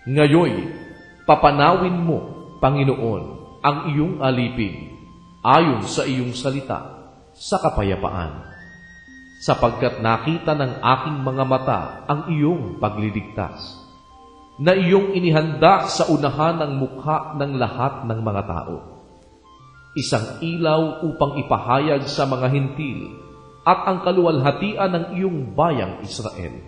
Ngayoy, papanawin mo, Panginoon, ang iyong alipin, ayon sa iyong salita, sa kapayapaan. Sapagkat nakita ng aking mga mata ang iyong pagliligtas, na iyong inihanda sa unahan ng mukha ng lahat ng mga tao. Isang ilaw upang ipahayag sa mga hintil, at ang kaluwalhatian ng iyong bayang Israel.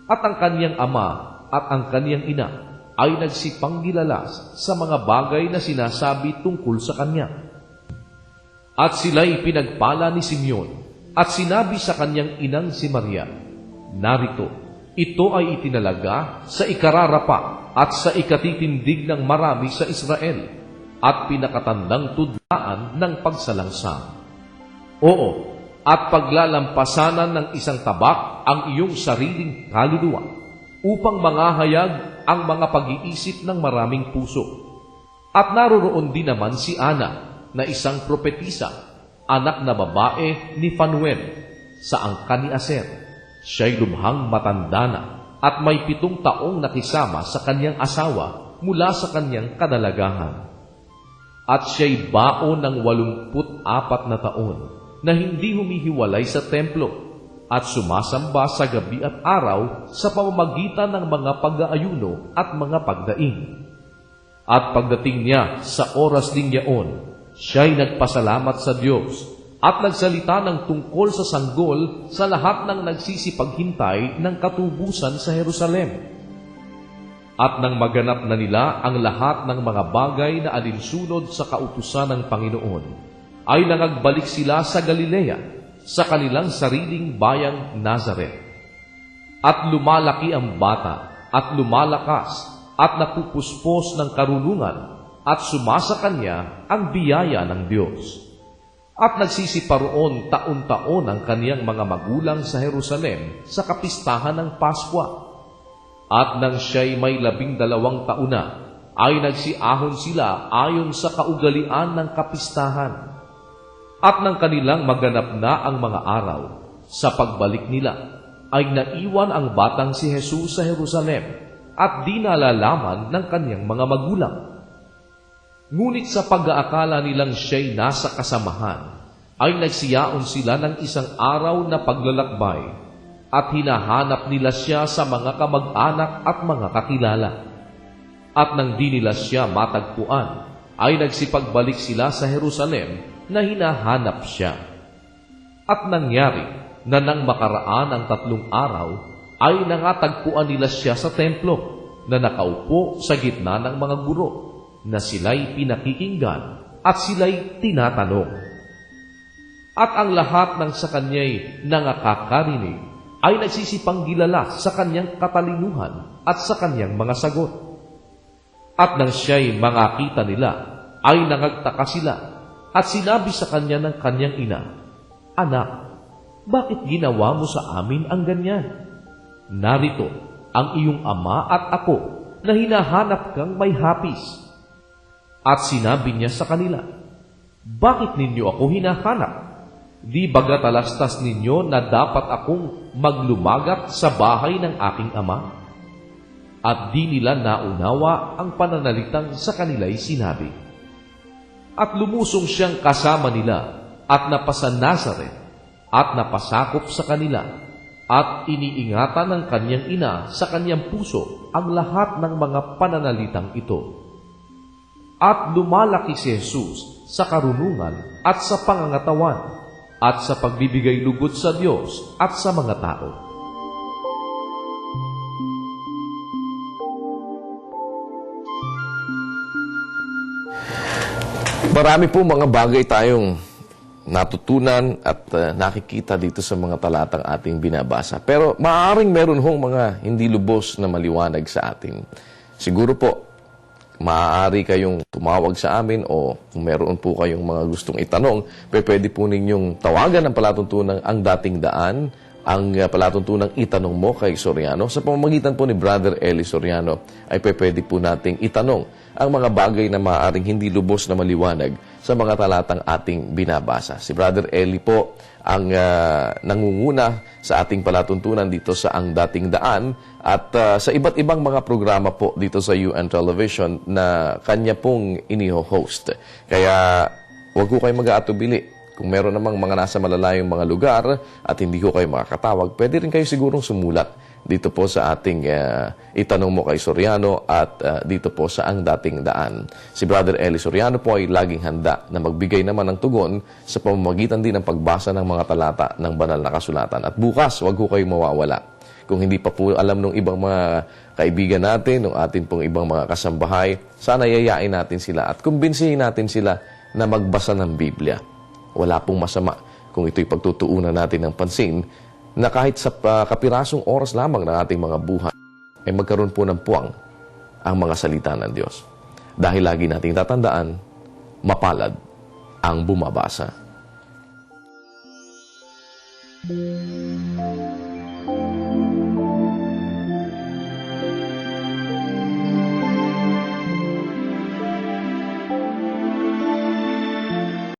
At ang kaniyang ama at ang kaniyang ina ay nagsipanggilalas sa mga bagay na sinasabi tungkol sa kanya. At sila'y pinagpala ni Simeon, at sinabi sa kanyang inang si Maria, narito, ito ay itinalaga sa ikararapa at sa ikatitindig ng marami sa Israel, at pinakatandang tudlaan ng pagsalangsang. Oo, at paglalampasanan ng isang tabak ang iyong sariling kaluluwa, upang mangahayag ang mga pag-iisip ng maraming puso. At naroroon din naman si Ana, na isang propetisa, anak na babae ni Fanuel, sa angkan ni Aser. Siya'y lubhang matanda na, at may 7 taong nakisama sa kanyang asawa mula sa kanyang kadalagahan. At siya'y baon ng 84 na taon, na hindi humihiwalay sa templo, at sumasamba sa gabi at araw sa pamamagitan ng mga pag-aayuno at mga pagdaing. At pagdating niya sa oras ding yaon, siya'y nagpasalamat sa Diyos at nagsalita ng tungkol sa sanggol sa lahat ng nagsisipaghintay ng katubusan sa Jerusalem. At nang maganap na nila ang lahat ng mga bagay na alinsunod sa kautusan ng Panginoon, ay nangagbalik sila sa Galilea, sa kanilang sariling bayang Nazaret. At lumalaki ang bata, at lumalakas, at napupuspos ng karunungan, at sumasa kanya ang biyaya ng Diyos. At nagsisiparoon taon-taon ang kaniyang mga magulang sa Jerusalem sa kapistahan ng Paskwa. At nang siya'y may 12 taon na, ay nagsiahon sila ayon sa kaugalian ng kapistahan. At nang kanilang maganap na ang mga araw, sa pagbalik nila, ay naiwan ang batang si Jesus sa Jerusalem, at di nalalaman ng kanyang mga magulang. Ngunit sa pag-aakala nilang siya'y nasa kasamahan, ay nagsiyaon sila ng isang araw na paglalakbay, at hinahanap nila siya sa mga kamag-anak at mga kakilala. At nang di nila siya matagpuan, ay nagsipagbalik sila sa Jerusalem, na hinahanap siya. At nangyari na nang makaraan ang 3 araw, ay nangatagpuan nila siya sa templo, na nakaupo sa gitna ng mga guro, na sila'y pinakikinggan at sila'y tinatanong. At ang lahat ng sa kanya'y nangakakarinig ay nagsisipang-gilala sa kanyang katalinuhan at sa kanyang mga sagot. At nang siya'y mangakita nila, ay nangagtaka sila, at sinabi sa kanya ng kanyang ina, Anak, bakit ginawa mo sa amin ang ganyan? Narito ang iyong ama at ako na hinahanap kang may hapis. At sinabi niya sa kanila, Bakit ninyo ako hinahanap? Di baga talastas ninyo na dapat akong maglumagat sa bahay ng aking ama? At di nila naunawa ang pananalitang sa kanila'y sinabi. At lumusong siyang kasama nila, at napasa Nazaret, at napasakop sa kanila, at iniingatan ng kanyang ina sa kanyang puso ang lahat ng mga pananalitang ito. At lumalaki si Jesus sa karunungan at sa pangangatawan, at sa pagbibigay lugod sa Diyos at sa mga tao. Marami po mga bagay tayong natutunan at nakikita dito sa mga talatang ating binabasa. Pero maaaring meron hong mga hindi lubos na maliwanag sa atin. Siguro po, maaari kayong tumawag sa amin o kung meron po kayong mga gustong itanong, pwede po ninyong tawagan ang palatuntunan Ang Dating Daan ang palatuntunang itanong mo kay Soriano. Sa pamamagitan po ni Brother Eli Soriano ay pwede po nating itanong ang mga bagay na maaaring hindi lubos na maliwanag sa mga talatang ating binabasa. Si Brother Eli po ang nangunguna sa ating palatuntunan dito sa Ang Dating Daan at sa iba't ibang mga programa po dito sa UN Television na kanya pong iniho-host. Kaya huwag ko kayo mag-aatubili. Kung meron namang mga nasa malalayong mga lugar at hindi ko kayo makakatawag, pwede rin kayo sigurong sumulat dito po sa ating itanong mo kay Soriano at dito po sa Ang Dating Daan. Si Brother Eli Soriano po ay laging handa na magbigay naman ng tugon sa pamamagitan din ng pagbasa ng mga talata ng banal na kasulatan. At bukas, huwag ko kayo mawawala. Kung hindi pa po alam ng ibang mga kaibigan natin, ng ating pong ibang mga kasambahay, sana yayain natin sila at kumbinsihin natin sila na magbasa ng Biblia. Wala pong masama kung ito'y pagtutuunan natin ng pansin na kahit sa kapirasong oras lamang ng ating mga buhay ay magkaroon po ng puwang ang mga salita ng Diyos. Dahil lagi nating tatandaan, mapalad ang bumabasa.